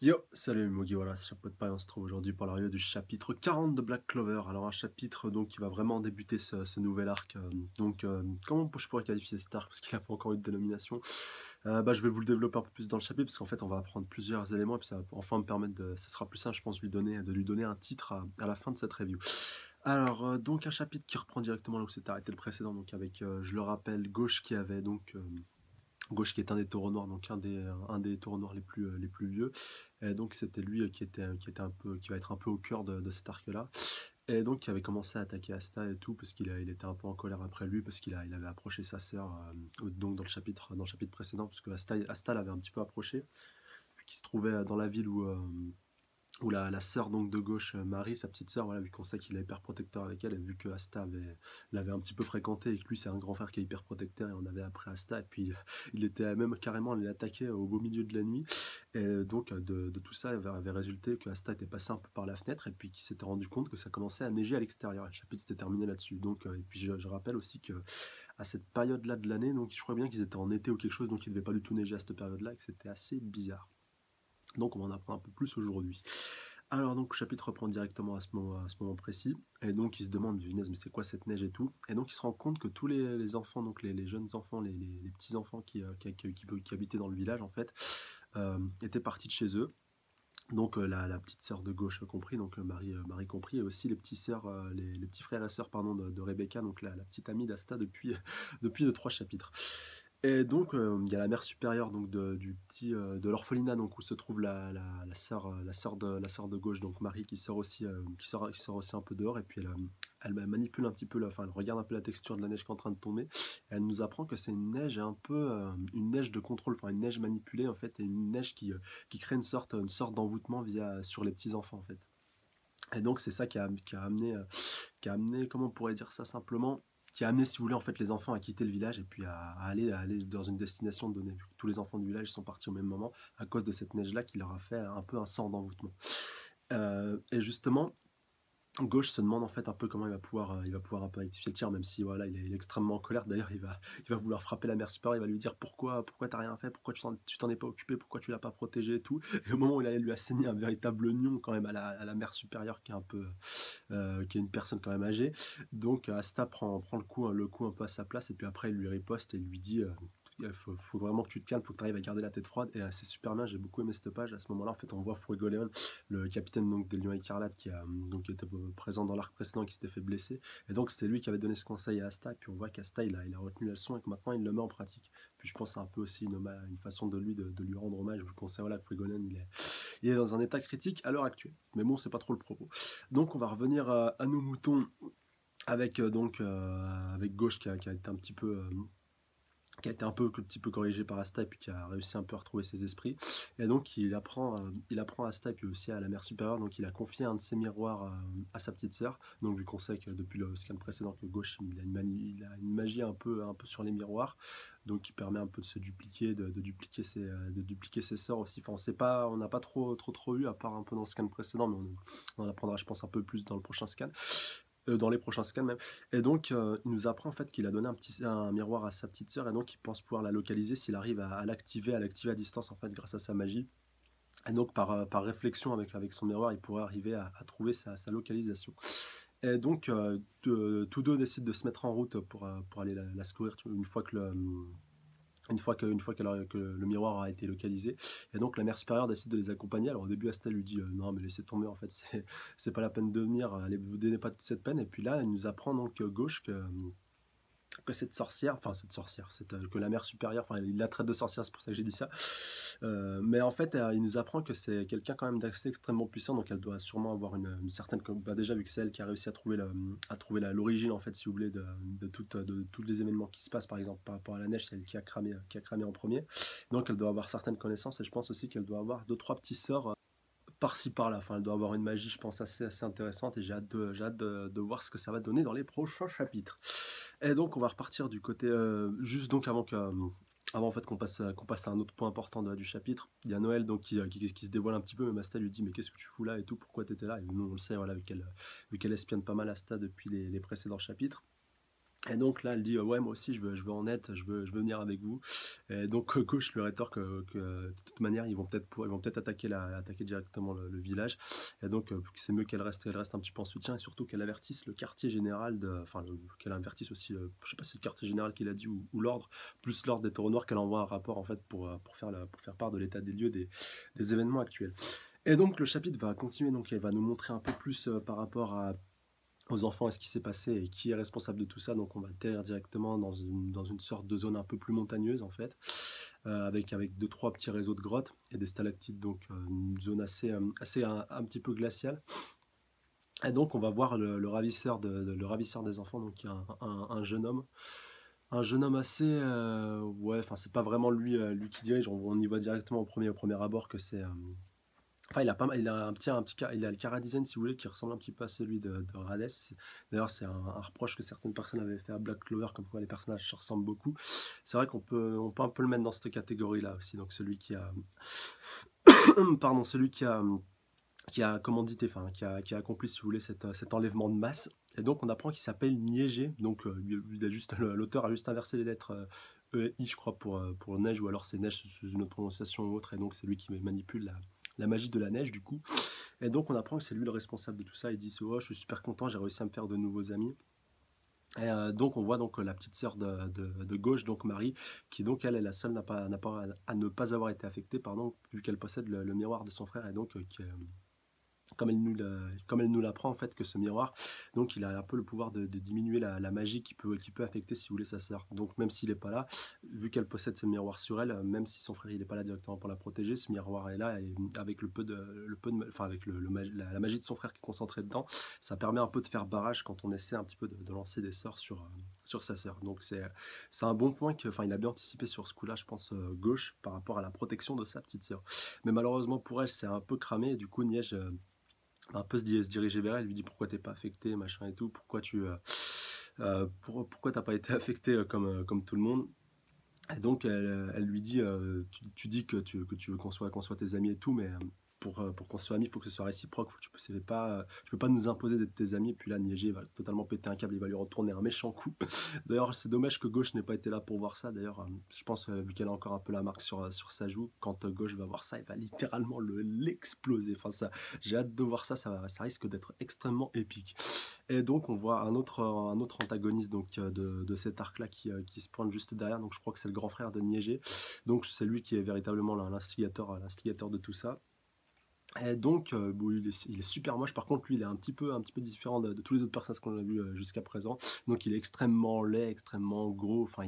Yo, salut Mogi, voilà, ce chapeau de paille, on se trouve aujourd'hui pour l'arrivée du chapitre 40 de Black Clover. Alors un chapitre donc qui va vraiment débuter ce nouvel arc. Comment je pourrais qualifier cet arc parce qu'il n'a pas encore eu de dénomination. Je vais vous le développer un peu plus dans le chapitre parce qu'en fait on va apprendre plusieurs éléments et puis ça va enfin me permettre de, ce sera plus simple je pense de lui donner un titre à la fin de cette review. Alors donc un chapitre qui reprend directement là où s'était arrêté le précédent donc avec je le rappelle Gauche qui avait donc Gauche qui est un des taureaux noirs, donc un des taureaux noirs les plus vieux. Et donc c'était lui qui était un peu, qui va être un peu au cœur de cet arc-là. Et donc qui avait commencé à attaquer Asta et tout, parce il était un peu en colère après lui, parce il avait approché sa sœur, donc dans le chapitre précédent, parce que Asta l'avait un petit peu approché, puis qu'il se trouvait dans la ville où la sœur donc de Gauche, Marie, sa petite sœur, voilà, vu qu'on sait qu'il est hyper protecteur avec elle, et vu que l'avait un petit peu fréquenté, et que lui c'est un grand frère qui est hyper protecteur, et on avait appris Asta, et puis il était même carrément allé l'attaquer au beau milieu de la nuit, et donc de tout ça avait résulté que Asta était passé un peu par la fenêtre, et puis qu'il s'était rendu compte que ça commençait à neiger à l'extérieur, et le chapitre s'était terminé là-dessus. Donc, et puis je rappelle aussi que à cette période-là de l'année, donc je crois bien qu'ils étaient en été ou quelque chose, donc il ne devait pas du tout neiger à cette période-là, et que c'était assez bizarre. Donc on va en apprendre un peu plus aujourd'hui. Alors donc le chapitre reprend directement à ce moment précis, et donc il se demande, mais c'est quoi cette neige et tout, et donc il se rend compte que tous les enfants, donc les jeunes enfants, les petits enfants qui habitaient dans le village en fait, étaient partis de chez eux, donc la petite sœur de Gauche compris, donc Marie compris, et aussi les petits sœurs, les petits frères et sœurs pardon de Rebecca, donc la petite amie d'Asta depuis depuis 2 3 chapitres. Et donc, il y a la mère supérieure donc de l'orphelinat donc où se trouve la sœur de Gauche, donc Marie, qui sort aussi, qui sort aussi un peu dehors, et puis elle manipule un petit peu, enfin elle regarde un peu la texture de la neige qui est en train de tomber, et elle nous apprend que c'est une neige un peu, une neige de contrôle, enfin une neige manipulée en fait, et une neige qui crée une sorte d'envoûtement sur les petits enfants en fait. Et donc c'est ça qui a amené, comment on pourrait dire ça simplement, qui a amené, si vous voulez, en fait, les enfants à quitter le village et puis à aller dans une destination donnée, vu que tous les enfants du village sont partis au même moment à cause de cette neige-là qui leur a fait un peu un sort d'envoûtement. Et justement, Gauche se demande en fait un peu comment il va pouvoir un peu rectifier le tir, même si voilà, il est extrêmement en colère. D'ailleurs, il va vouloir frapper la mère supérieure, il va lui dire pourquoi t'as rien fait, pourquoi tu t'en es pas occupé, pourquoi tu l'as pas protégé et tout. Et au moment où il allait lui asséner un véritable nion quand même à la mère supérieure qui est un peu, qui est une personne quand même âgée. Donc Asta prend le coup un peu à sa place, et puis après il lui riposte et il lui dit il faut vraiment que tu te calmes, il faut que tu arrives à garder la tête froide. Et c'est super bien, j'ai beaucoup aimé cette page. À ce moment-là, en fait, on voit Fuegoleon, le capitaine donc, des Lions Écarlates, qui était présent dans l'arc précédent, qui s'était fait blesser. Et donc, c'était lui qui avait donné ce conseil à Asta. Et puis, on voit qu'Asta, il a retenu la leçon et que maintenant, il le met en pratique. Puis, je pense que c'est un peu aussi une façon de lui rendre hommage, vu qu'on sait voilà, que Fuegoleon, il est dans un état critique à l'heure actuelle. Mais bon, c'est pas trop le propos. Donc, on va revenir à nos moutons avec, avec Gauche qui a été un petit peu. Qui a été un petit peu corrigé par Asta, et puis qui a réussi un peu à retrouver ses esprits. Et donc il apprend à Asta et puis aussi à la mère supérieure, donc il a confié un de ses miroirs à sa petite sœur. Donc vu qu'on sait que depuis le scan précédent que Gauche il a une magie un peu sur les miroirs, donc qui permet un peu de se dupliquer, de dupliquer ses sorts aussi. Enfin on n'a pas trop eu, à part un peu dans le scan précédent, mais on en apprendra je pense un peu plus dans le prochain scan. Dans les prochains scans même. Et donc, il nous apprend en fait qu'il a donné un miroir à sa petite sœur, et donc il pense pouvoir la localiser s'il arrive à l'activer, à distance en fait grâce à sa magie. Et donc, par réflexion avec son miroir, il pourrait arriver à trouver sa localisation. Et donc, tous deux décident de se mettre en route pour aller la secourir une fois que le miroir a été localisé. Et donc la mère supérieure décide de les accompagner. Alors au début, Asta lui dit non, mais laissez tomber, en fait, c'est pas la peine de venir, allez, vous donnez pas toute cette peine. Et puis là, elle nous apprend donc Gauche que cette sorcière, enfin cette sorcière, que la mère supérieure, enfin il la traite de sorcière, c'est pour ça que j'ai dit ça. Mais en fait, il nous apprend que c'est quelqu'un quand même d'assez extrêmement puissant, donc elle doit sûrement avoir une certaine, bah déjà vu que c'est elle qui a réussi à trouver l'origine en fait, si vous voulez, de tous les événements qui se passent, par exemple par rapport à la neige, c'est elle qui a cramé en premier. Donc elle doit avoir certaines connaissances, et je pense aussi qu'elle doit avoir deux trois petits sorts par-ci par-là. Enfin, elle doit avoir une magie, je pense, assez intéressante, et j'ai hâte de voir ce que ça va donner dans les prochains chapitres. Et donc, on va repartir du côté, juste donc avant en fait qu'on passe à un autre point important du chapitre. Il y a Noël donc qui se dévoile un petit peu, mais Asta lui dit mais qu'est-ce que tu fous là et tout, pourquoi t'étais là? Et nous on le sait, voilà, vu qu'elle espionne pas mal Asta depuis les précédents chapitres. Et donc là, elle dit ouais, moi aussi, je veux en être, je veux venir avec vous. Et donc Gauche lui rétorque que de toute manière, ils vont peut-être attaquer directement le village. Et donc que c'est mieux qu'elle reste un petit peu en soutien et surtout qu'elle avertisse le quartier général, qu'elle avertisse aussi, je sais pas si c'est le quartier général qu'il a dit ou l'ordre, plus l'ordre des taureaux noirs, qu'elle envoie un rapport en fait pour faire part de l'état des lieux des événements actuels. Et donc le chapitre va continuer, donc elle va nous montrer un peu plus par rapport aux enfants et ce qui s'est passé et qui est responsable de tout ça. Donc on va atterrir directement dans une sorte de zone un peu plus montagneuse en fait, avec deux, trois petits réseaux de grottes et des stalactites, donc une zone assez un petit peu glaciale. Et donc on va voir le ravisseur, le ravisseur des enfants, donc qui est un jeune homme assez... ouais, enfin c'est pas vraiment lui qui dirige, on y voit directement au premier abord que c'est... Enfin, il a pas mal, il a le chara design, si vous voulez, qui ressemble un petit peu à celui de Hades. D'ailleurs, c'est un reproche que certaines personnes avaient fait à Black Clover, comme quoi les personnages se ressemblent beaucoup. C'est vrai on peut un peu le mettre dans cette catégorie-là aussi. Donc, pardon, celui qui a commandité, enfin, qui a accompli, si vous voulez, cet enlèvement de masse. Et donc, on apprend qu'il s'appelle Niégé. Donc, l'auteur a juste inversé les lettres I, je crois, pour neige, ou alors c'est neige sous une autre prononciation ou autre. Et donc, c'est lui qui manipule la magie de la neige, du coup. Et donc, on apprend que c'est lui le responsable de tout ça. Il dit oh, je suis super content, j'ai réussi à me faire de nouveaux amis. Et donc, on voit donc la petite sœur de Gauche, donc Marie, qui donc elle est la seule à ne pas avoir été affectée, pardon, vu qu'elle possède le miroir de son frère et donc comme elle nous l'apprend en fait que ce miroir, donc il a un peu le pouvoir de diminuer la magie qui peut affecter, si vous voulez, sa sœur. Donc même s'il n'est pas là, vu qu'elle possède ce miroir sur elle, même si son frère il n'est pas là directement pour la protéger, ce miroir est là et avec enfin avec la magie de son frère qui est concentrée dedans, ça permet un peu de faire barrage quand on essaie un petit peu de lancer des sorts sur sa sœur. Donc c'est un bon point enfin il a bien anticipé sur ce coup-là, je pense, Gauche, par rapport à la protection de sa petite sœur. Mais malheureusement pour elle, c'est un peu cramé et du coup Niège un peu se diriger vers elle, lui dit pourquoi t'es pas affecté, machin et tout, pourquoi t'as pas été affecté comme tout le monde. Et donc elle lui dit tu dis que tu veux qu'on soit tes amis et tout, mais pour qu'on soit amis, il faut que ce soit réciproque. Tu peux pas nous imposer d'être tes amis. Et puis là, Niégé va totalement péter un câble, il va lui retourner un méchant coup. D'ailleurs, c'est dommage que Gauche n'ait pas été là pour voir ça. D'ailleurs, je pense, vu qu'elle a encore un peu la marque sur sa joue, quand Gauche va voir ça, il va littéralement l'exploser. Enfin, ça, j'ai hâte de voir ça, ça risque d'être extrêmement épique. Et donc on voit un autre antagoniste donc, de cet arc-là qui se pointe juste derrière. Donc je crois que c'est le grand frère de Niégé. Donc c'est lui qui est véritablement l'instigateur de tout ça. Et donc, bon, il est super moche. Par contre, lui, il est un petit peu différent de tous les autres personnages qu'on a vus jusqu'à présent. Donc, il est extrêmement laid, extrêmement gros. Enfin,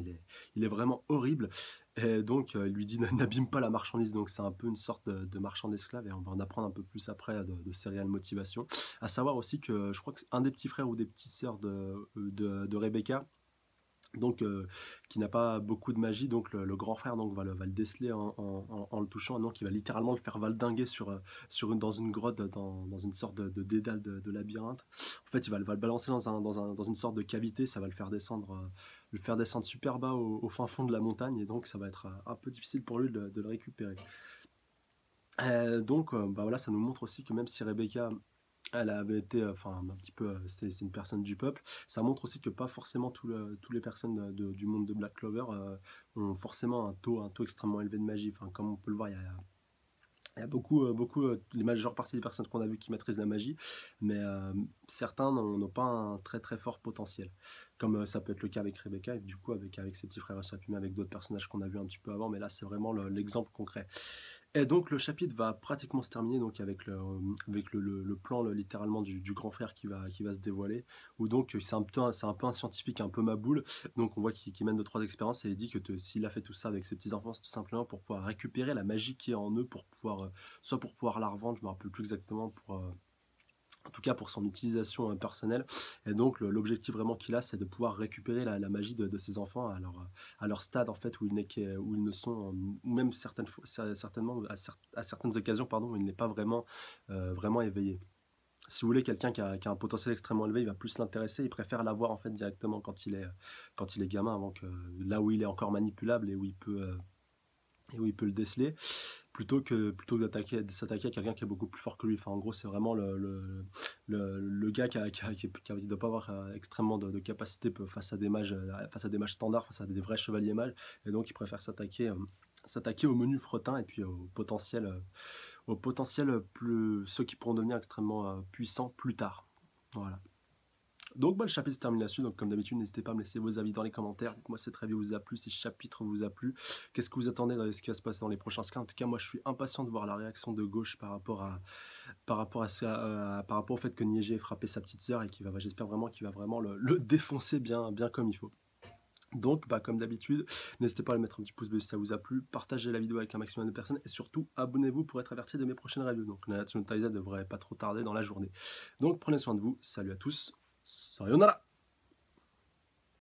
il est vraiment horrible. Et donc, il lui dit n'abîme pas la marchandise. Donc, c'est un peu une sorte de marchand d'esclaves. Et on va en apprendre un peu plus après de ses réelles motivations. À savoir aussi que je crois qu'un des petits frères ou des petites sœurs de Rebecca, donc qui n'a pas beaucoup de magie, donc le grand frère donc va le déceler en le touchant, et donc il va littéralement le faire valdinguer dans une grotte, dans une sorte de dédale de labyrinthe. En fait, va le balancer dans une sorte de cavité, ça va le faire descendre super bas au fin fond de la montagne, et donc ça va être un peu difficile pour lui de le récupérer. Donc bah voilà, ça nous montre aussi que même si Rebecca elle avait été, enfin, un petit peu, c'est une personne du peuple. Ça montre aussi que pas forcément tous les personnes du monde de Black Clover ont forcément un taux extrêmement élevé de magie. Enfin, comme on peut le voir, il y a la majeure partie des personnes qu'on a vues qui maîtrisent la magie, mais certains n'ont pas un très très fort potentiel. Comme ça peut être le cas avec Rebecca, et du coup avec ses petits frères et sœurs, mais avec d'autres personnages qu'on a vus un petit peu avant, mais là c'est vraiment l'exemple concret. Et donc le chapitre va pratiquement se terminer donc avec le plan littéralement du grand frère qui va se dévoiler, où donc c'est un peu un scientifique un peu maboule, donc on voit qu'il mène 2 3 expériences et il dit que s'il a fait tout ça avec ses petits-enfants, c'est tout simplement pour pouvoir récupérer la magie qui est en eux, pour pouvoir, soit pour pouvoir la revendre, je me rappelle plus exactement, en tout cas pour son utilisation personnelle. Et donc l'objectif vraiment qu'il a, c'est de pouvoir récupérer la magie de ses enfants à leur stade en fait où ils ne sont, ou même certainement à certaines occasions pardon, où il n'est pas vraiment éveillé. Si vous voulez, quelqu'un qui a un potentiel extrêmement élevé, il va plus l'intéresser, il préfère l'avoir en fait directement quand il est gamin, avant que là où il est encore manipulable et où il peut le déceler. plutôt que de s'attaquer à quelqu'un qui est beaucoup plus fort que lui. Enfin, en gros, c'est vraiment le gars qui doit pas avoir extrêmement de capacité face à des mages standards, face à des vrais chevaliers mages, et donc il préfère s'attaquer au menu fretin et puis au potentiel plus ceux qui pourront devenir extrêmement puissants plus tard. Voilà. Donc le chapitre se termine là-dessus, donc comme d'habitude n'hésitez pas à me laisser vos avis dans les commentaires, dites-moi si cette review vous a plu, si ce chapitre vous a plu, qu'est-ce que vous attendez dans ce qui va se passer dans les prochains scans. En tout cas moi je suis impatient de voir la réaction de Gauche par rapport au fait que Niégé ait frappé sa petite sœur et j'espère vraiment qu'il va vraiment le défoncer bien comme il faut. Donc, comme d'habitude, n'hésitez pas à mettre un petit pouce bleu si ça vous a plu, partagez la vidéo avec un maximum de personnes et surtout abonnez-vous pour être averti de mes prochaines reviews. Donc, Nanatsu no Taizai devrait pas trop tarder dans la journée. Donc, prenez soin de vous, salut à tous, sayonara!